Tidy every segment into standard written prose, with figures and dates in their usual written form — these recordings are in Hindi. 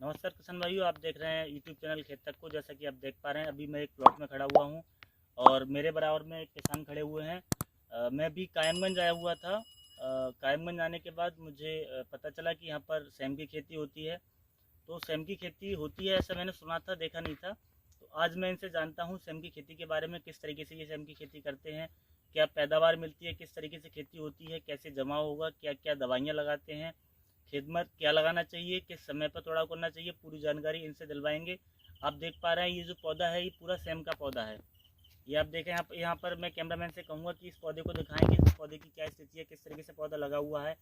नमस्कार किसान भाइयों, आप देख रहे हैं यूट्यूब चैनल खेत तक को। जैसा कि आप देख पा रहे हैं, अभी मैं एक प्लॉट में खड़ा हुआ हूं और मेरे बराबर में एक किसान खड़े हुए हैं। मैं भी कायमगंज आया हुआ था। कायमगंज आने के बाद मुझे पता चला कि यहाँ पर सेम की खेती होती है। तो सेम की खेती होती है ऐसा मैंने सुना था, देखा नहीं था। तो आज मैं इनसे जानता हूँ सेम की खेती के बारे में, किस तरीके से ये सेम की खेती करते हैं, क्या पैदावार मिलती है, किस तरीके से खेती होती है, कैसे जमा होगा, क्या क्या दवाइयाँ लगाते हैं, खेत में क्या लगाना चाहिए, किस समय पर तोड़ाव करना चाहिए, पूरी जानकारी इनसे दिलवाएंगे। आप देख पा रहे हैं ये जो पौधा है ये पूरा सेम का पौधा है। ये आप देखें, यहाँ पर मैं कैमरामैन से कहूँगा कि इस पौधे को दिखाएं कि इस पौधे की क्या स्थिति है, किस तरीके से पौधा लगा हुआ है।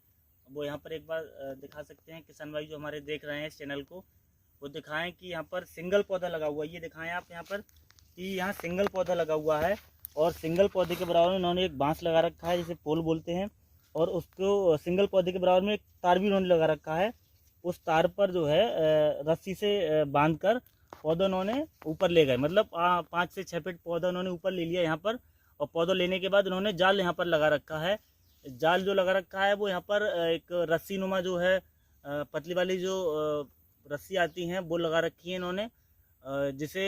वो यहाँ पर एक बार दिखा सकते हैं किसान भाई जो हमारे देख रहे हैं इस चैनल को, वो दिखाएं कि यहाँ पर सिंगल पौधा लगा हुआ है। ये दिखाएं आप यहाँ पर कि यहाँ सिंगल पौधा लगा हुआ है और सिंगल पौधे के बराबर में उन्होंने एक बांस लगा रखा है जिसे पोल बोलते हैं, और उसको सिंगल पौधे के बराबर में एक तार भी उन्होंने लगा रखा है। उस तार पर जो है रस्सी से बांध कर पौधा उन्होंने ऊपर ले गए, मतलब 5 से 6 फीट पौधा उन्होंने ऊपर ले लिया यहाँ पर। और पौधा लेने के बाद उन्होंने जाल यहाँ पर लगा रखा है। जाल जो लगा रखा है वो यहाँ पर एक रस्सी नुमा जो है, पतली वाली जो रस्सी आती हैं वो लगा रखी है इन्होंने, जिसे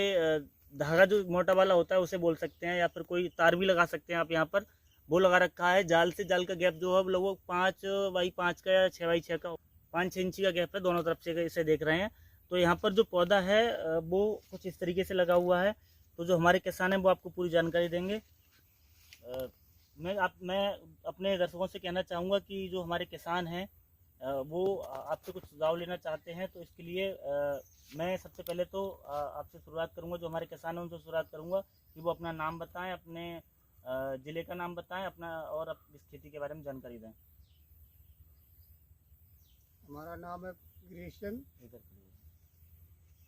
धागा जो मोटा वाला होता है उसे बोल सकते हैं, या फिर कोई तार भी लगा सकते हैं आप यहाँ पर। वो लगा रखा है। जाल से जाल का गैप जो है लगभग 5x5 का या 6x6 का, 5-6 इंची का गैप है दोनों तरफ से, इसे देख रहे हैं। तो यहाँ पर जो पौधा है वो कुछ इस तरीके से लगा हुआ है। तो जो हमारे किसान हैं वो आपको पूरी जानकारी देंगे। मैं अपने दर्शकों से कहना चाहूँगा कि जो हमारे किसान हैं वो आपसे कुछ सुझाव लेना चाहते हैं। तो इसके लिए मैं सबसे पहले तो आपसे शुरुआत करूँगा, जो हमारे किसान हैं उनसे शुरुआत करूँगा कि वो अपना नाम बताएं, अपने ज़िले का नाम बताएं अपना, और इस खेती के बारे में जानकारी दें। हमारा नाम है गिरीश चंद।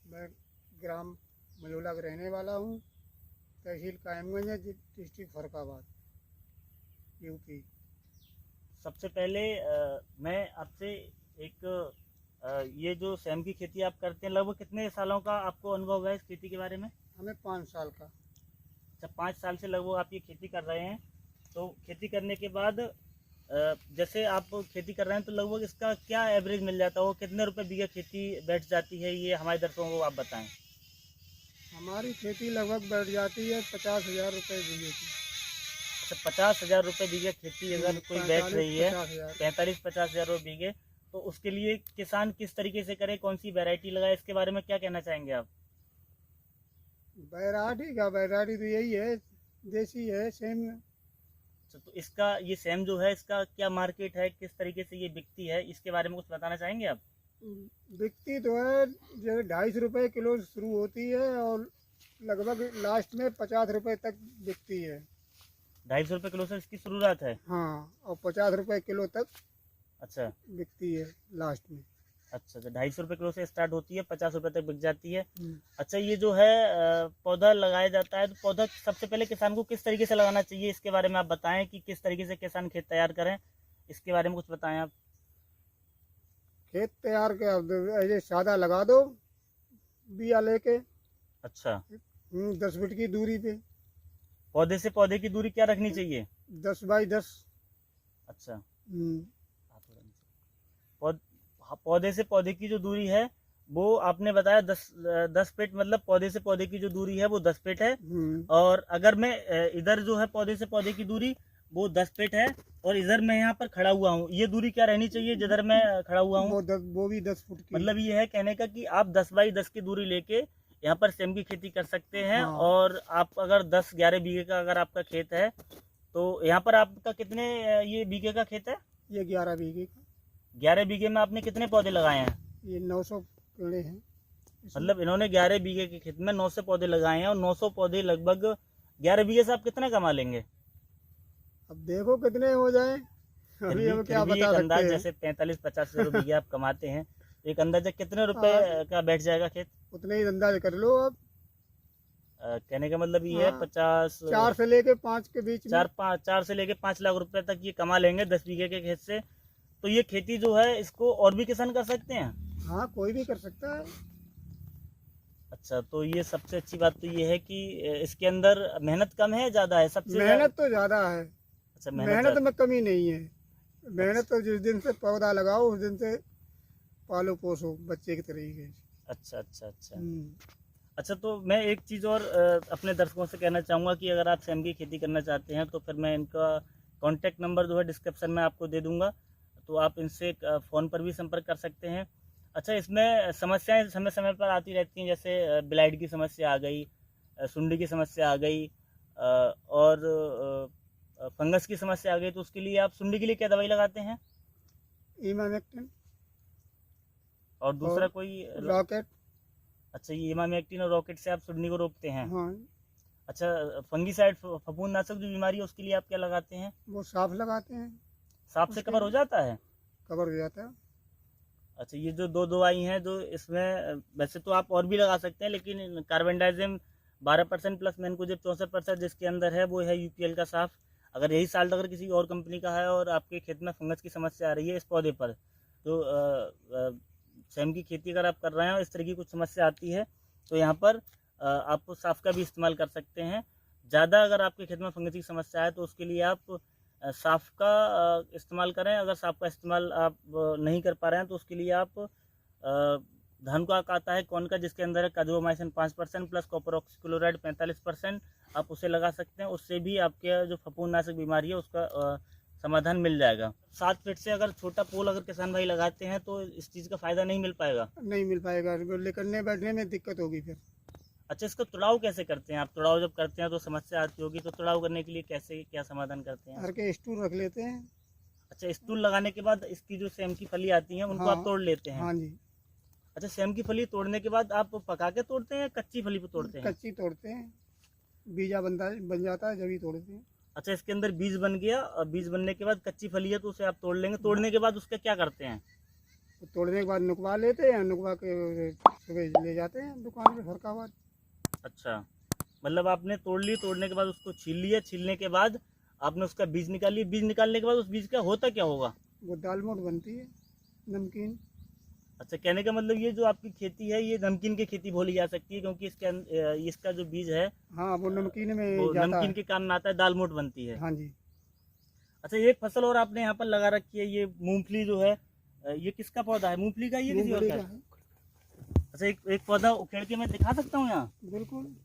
मैं ग्राम मलोला का रहने वाला हूँ। तहसील कायमगंज है, डिस्ट्रिक्ट फरुखाबाद, यूपी। सबसे पहले मैं आपसे एक ये जो सेम की खेती आप करते हैं, लगभग कितने सालों का आपको अनुभव है इस खेती के बारे में? हमें 5 साल का। अच्छा, 5 साल से लगभग आप ये खेती कर रहे हैं। तो खेती करने के बाद जैसे आप खेती कर रहे हैं तो लगभग इसका क्या एवरेज मिल जाता है, वो कितने रुपए बीघा खेती बैठ जाती है, ये हमारे दर्शकों को आप बताएं। हमारी खेती लगभग बैठ जाती है 50,000 रुपये बीघे की। अच्छा, 50,000 रुपये बीघे खेती अगर कोई बैठ रही है, 45-50 हज़ार रुपये बीघे, तो उसके लिए किसान किस तरीके से करे, कौन सी वैरायटी लगाए, इसके बारे में क्या कहना चाहेंगे आप? वैरायटी तो यही है, देसी है, सेम। तो इसका ये सेम जो है इसका क्या मार्केट है, किस तरीके से ये बिकती है, इसके बारे में कुछ बताना चाहेंगे आप? बिकती तो है, जैसे 250 रुपये किलो शुरू होती है और लगभग लास्ट में 50 रुपये तक बिकती है। 250 रुपये किलो से इसकी शुरुआत है? हाँ, और 50 रुपये किलो तक अच्छा बिकती है लास्ट में। अच्छा, 250 रुपये किलो से स्टार्ट होती है, 50 रुपये तक बिक जाती है। अच्छा, ये जो है पौधा लगाया जाता है, तो पौधा सबसे पहले किसान को किस तरीके से लगाना चाहिए, इसके बारे में आप बताएं कि किस तरीके से किसान खेत तैयार करें, इसके बारे में कुछ बताएं आप। खेत तैयार के ऐसे सादा लगा दो, बिया लेके। अच्छा, 10 फीट की दूरी पे। पौधे से पौधे की दूरी क्या रखनी चाहिए? 10 बाई 10। अच्छा, पौधे से पौधे की जो दूरी है वो आपने बताया 10 फीट, मतलब पौधे से पौधे की जो दूरी है वो 10 फीट है। और अगर मैं इधर जो है पौधे से पौधे की दूरी वो 10 फीट है, और इधर मैं यहाँ पर खड़ा हुआ हूँ, ये दूरी क्या रहनी चाहिए जिधर मैं खड़ा हुआ हूँ? वो भी 10 फुट की। मतलब ये है कहने का कि आप 10 बाई 10 की दूरी लेके यहाँ पर सेम की खेती कर सकते हैं। हाँ। और आप अगर 10-11 बीघे का अगर आपका खेत है, तो यहाँ पर आपका कितने ये बीघे का खेत है? ये 11 बीघे का। 11 बीघे में आपने कितने पौधे लगाए हैं? ये 900 पेड़े हैं। मतलब इन्होंने 11 बीघे के खेत में 900 पौधे लगाए हैं, और 900 पौधे लगभग 11 बीघे से आप कितना कमा लेंगे? अब देखो कितने हो जाए, अभी हम क्या बता सकते हैं। जैसे 45-50 हज़ार बीघे आप कमाते हैं, एक अंदाजा कितने रुपए का बैठ जाएगा खेत? उतने ही अंदाज कर लो। अब कहने का मतलब ये है 50, 4 से लेके 5 के बीच में, 4 से लेके 5 लाख रुपए तक ये कमा लेंगे 10 बीघे के खेत से। तो ये खेती जो है इसको और भी किसान कर सकते हैं? हाँ, कोई भी कर सकता है। अच्छा, तो ये सबसे अच्छी बात तो ये है कि इसके अंदर मेहनत कम है, ज्यादा है? सबसे मेहनत तो ज्यादा है। अच्छा, मेहनत में कमी नहीं है। मेहनत तो जिस दिन से पौधा लगाओ उस दिन से पालो पोसो बच्चे की तरीके से। अच्छा अच्छा अच्छा। हम्म। अच्छा, तो मैं एक चीज़ और अपने दर्शकों से कहना चाहूँगा कि अगर आप सेम की खेती करना चाहते हैं तो फिर मैं इनका कॉन्टैक्ट नंबर जो है डिस्क्रिप्शन में आपको दे दूँगा, तो आप इनसे फ़ोन पर भी संपर्क कर सकते हैं। अच्छा, इसमें समस्याएं समय समय पर आती रहती हैं, जैसे ब्लाइट की समस्या आ गई, सुंडी की समस्या आ गई, और फंगस की समस्या आ गई, तो उसके लिए आप सुंडी के लिए क्या दवाई लगाते हैं? इमामेक्टिन और दूसरा और कोई रॉकेट। अच्छा, ये इमामेक्टिन और रॉकेट से आप सुंडी को रोकते हैं। हाँ, अच्छा, फंगीसाइड फफूंदनाशक जो बीमारी है उसके लिए आप क्या लगाते हैं? वो साफ लगाते हैं, सांप से उसके कवर हो जाता है? कवर हो जाता है। अच्छा, ये जो दो दवाई हैं जो इसमें, वैसे तो आप और भी लगा सकते हैं, लेकिन कार्बेंडाजिम 12% प्लस मैनकोजेब 64% जिसके अंदर है वो है यूपीएल का साफ। अगर यही साल्ट अगर किसी और कंपनी का है और आपके खेत में फंगस की समस्या आ रही है इस पौधे पर, तो सेम की खेती अगर आप कर रहे हैं और इस तरह की कुछ समस्या आती है तो यहाँ पर आप साफ का भी इस्तेमाल कर सकते हैं। ज़्यादा अगर आपके खेत में फंगस की समस्या है तो उसके लिए आप साफ का इस्तेमाल करें। अगर साफ का इस्तेमाल आप नहीं कर पा रहे हैं तो उसके लिए आप धान का आता है कौन का, जिसके अंदर है कार्बोमाइसिन 5% प्लस कॉपर ऑक्सीक्लोराइड 45%, आप उसे लगा सकते हैं। उससे भी आपके जो फफूंदनाशक बीमारी है उसका समाधान मिल जाएगा। 7 फीट से अगर छोटा पोल अगर किसान भाई लगाते हैं तो इस चीज़ का फ़ायदा नहीं मिल पाएगा। नहीं मिल पाएगा, निकलने बैठने में दिक्कत होगी फिर। अच्छा, इसका तुड़ाव कैसे करते हैं आप? तुड़ाव जब करते हैं तो समस्या आती होगी, तो तुड़ाव करने के लिए कैसे क्या समाधान करते हैं? हर के स्टूल रख लेते हैं। अच्छा, स्टूल लगाने के बाद इसकी जो सेम की फली आती हैं उनको आप हाँ, तोड़ लेते हैं? हाँ जी। अच्छा, सेम की फली तोड़ने के बाद आप पका के तोड़ते हैं या कच्ची फली पे तोड़ते हैं? कच्ची तोड़ते हैं, बीजा बन जाता है जब ही तोड़ते हैं। अच्छा, इसके अंदर बीज बन गया और बीज बनने के बाद कच्ची फली है तो उसे आप तोड़ लेंगे। तोड़ने के बाद उसका क्या करते हैं? तो तोड़ने के बाद नुकवा लेते हैं, नुकवा के सुबह ले जाते हैं दुकान पे फरकाबाद। अच्छा, मतलब आपने तोड़ ली, तोड़ने के बाद उसको छील लिया, छीलने के बाद आपने उसका बीज निकाल लिया। बीज निकालने के बाद उस बीज का होता क्या होगा? वो दाल मोट बनती है, नमकीन। अच्छा, कहने का मतलब ये जो आपकी खेती है ये नमकीन की खेती बोली जा सकती है, क्योंकि इसका जो बीज है हाँ, वो नमकीन वो में जाता नमकीन है। के काम में आता है, दाल मोट बनती है। हाँ जी। अच्छा, एक फसल और आपने यहाँ पर लगा रखी है, ये मूंगफली जो है, ये किसका पौधा है? मूंगफली का, ये किसी और मूंगफली का का है? है। अच्छा, एक पौधा उखेड़ के मैं दिखा सकता हूँ यहाँ? बिल्कुल।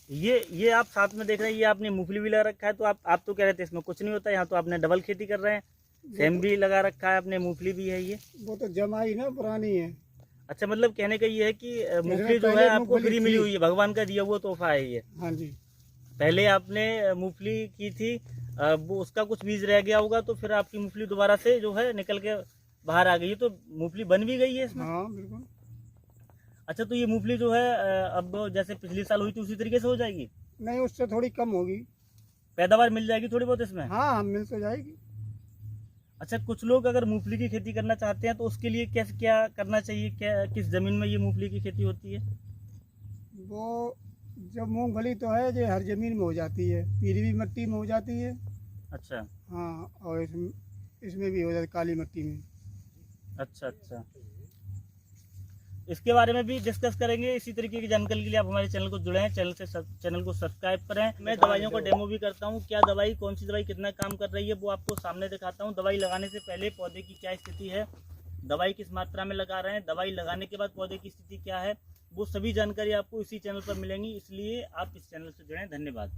ये आप साथ में देख रहे हैं, ये आपने मूंगफली भी लगा रखा है, तो आप तो कह रहे थे इसमें कुछ नहीं होता, यहाँ तो आपने डबल खेती कर रहे हैं। सेम भी लगा रखा है आपने, मूंगफली भी है ये। वो तो जमाई ना पुरानी है। अच्छा, मतलब कहने का ये है कि मूंगफली जो पहले है आपको मूंगफली फ्री मिली थी। हुई है, भगवान का दिया हुआ तोहफा है ये। हाँ जी। पहले आपने मूंगफली की थी, वो उसका कुछ बीज रह गया होगा तो फिर आपकी मूंगफली दोबारा से जो है निकल के बाहर आ गई है, तो मूंगफली बन भी गई है इसमें। हाँ बिल्कुल। अच्छा, तो ये मूंगफली जो है अब जैसे पिछले साल हुई थी उसी तरीके से हो जाएगी? नहीं, उससे थोड़ी कम होगी। पैदावार मिल जाएगी थोड़ी बहुत इसमें? हाँ, मिल तो जाएगी। अच्छा, कुछ लोग अगर मूंगफली की खेती करना चाहते हैं तो उसके लिए क्या क्या करना चाहिए? क्या किस जमीन में ये मूंगफली की खेती होती है? वो जब मूंगफली तो है जो हर जमीन में हो जाती है, पीली मिट्टी में हो जाती है। अच्छा हाँ, और इसमें भी हो जाती है, काली मिट्टी में। अच्छा अच्छा, इसके बारे में भी डिस्कस करेंगे। इसी तरीके की जानकारी के लिए आप हमारे चैनल को जुड़े हैं, चैनल को सब्सक्राइब करें। मैं दवाइयों का डेमो भी करता हूँ, क्या दवाई, कौन सी दवाई कितना काम कर रही है वो आपको सामने दिखाता हूँ। दवाई लगाने से पहले पौधे की क्या स्थिति है, दवाई किस मात्रा में लगा रहे हैं, दवाई लगाने के बाद पौधे की स्थिति क्या है, वो सभी जानकारी आपको इसी चैनल पर मिलेंगी। इसलिए आप इस चैनल से जुड़ें। धन्यवाद।